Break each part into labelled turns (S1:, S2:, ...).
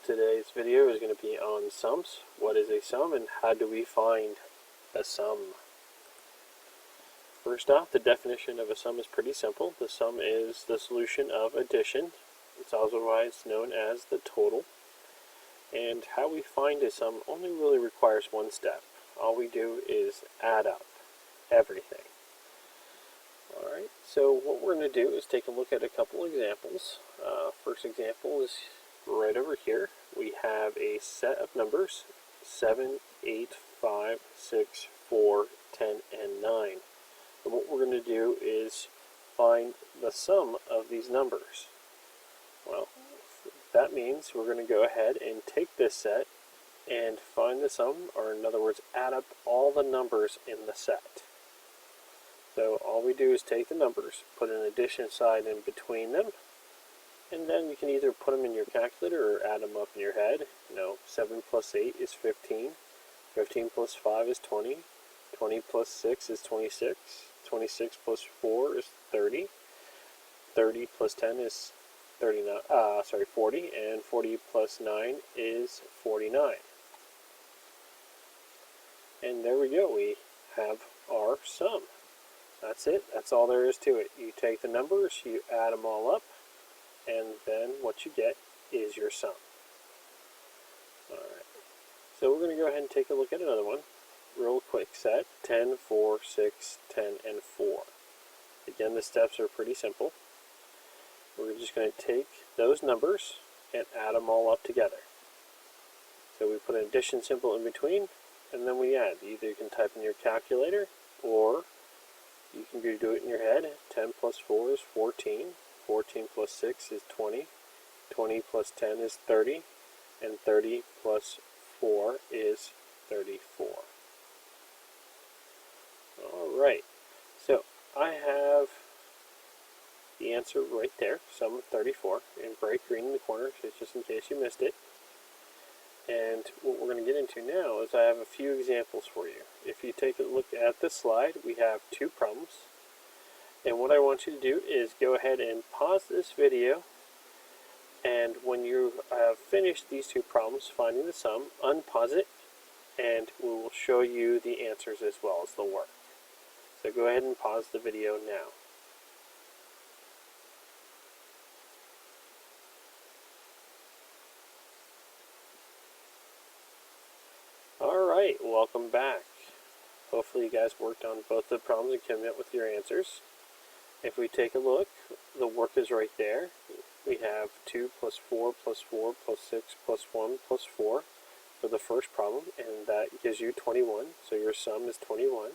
S1: Today's video is going to be on sums. What is a sum and how do we find a sum? First off, the definition of a sum is pretty simple. The sum is the solution of addition. It's otherwise known as the total. And how we find a sum only really requires one step. All we do is add up everything. Alright, so what we're going to do is take a look at a couple examples. First example is right over here. We have a set of numbers, 7, 8, 5, 6, 4, 10, and 9. And what we're going to do is find the sum of these numbers. Well, that means we're going to go ahead and take this set and find the sum, or in other words, add up all the numbers in the set. So all we do is take the numbers, put an addition sign in between them, and then you can either put them in your calculator or add them up in your head. 7 plus 8 is 15. 15 plus 5 is 20. 20 plus 6 is 26. 26 plus 4 is 30. 30 plus 10 is 40. And 40 plus 9 is 49. And there we go. We have our sum. That's it. That's all there is to it. You take the numbers, you add them all up, and then what you get is your sum. Alright, so we're going to go ahead and take a look at another one. Real quick set, 10, 4, 6, 10, and 4. Again, the steps are pretty simple. We're just going to take those numbers and add them all up together. So we put an addition symbol in between, and then we add. Either you can type in your calculator, or you can do it in your head. 10 plus 4 is 14. 14 plus 6 is 20. 20 plus 10 is 30. And 30 plus 4 is 34. Alright, so I have the answer right there, sum of 34, in bright green in the corner, just in case you missed it. And what we're going to get into now is I have a few examples for you. If you take a look at the slide, we have two problems. And what I want you to do is go ahead and pause this video, and when you have finished these two problems, finding the sum, unpause it, and we will show you the answers as well as the work. So go ahead and pause the video now. Alright, welcome back. Hopefully you guys worked on both the problems and came up with your answers. If we take a look, the work is right there. We have 2 plus 4 plus 4 plus 6 plus 1 plus 4 for the first problem, and that gives you 21, so your sum is 21.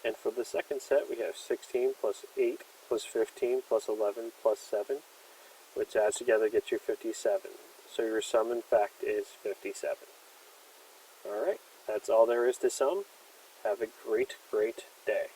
S1: And for the second set, we have 16 plus 8 plus 15 plus 11 plus 7, which adds together gets you 57. So your sum, in fact, is 57. Alright, that's all there is to sum. Have a great, great day.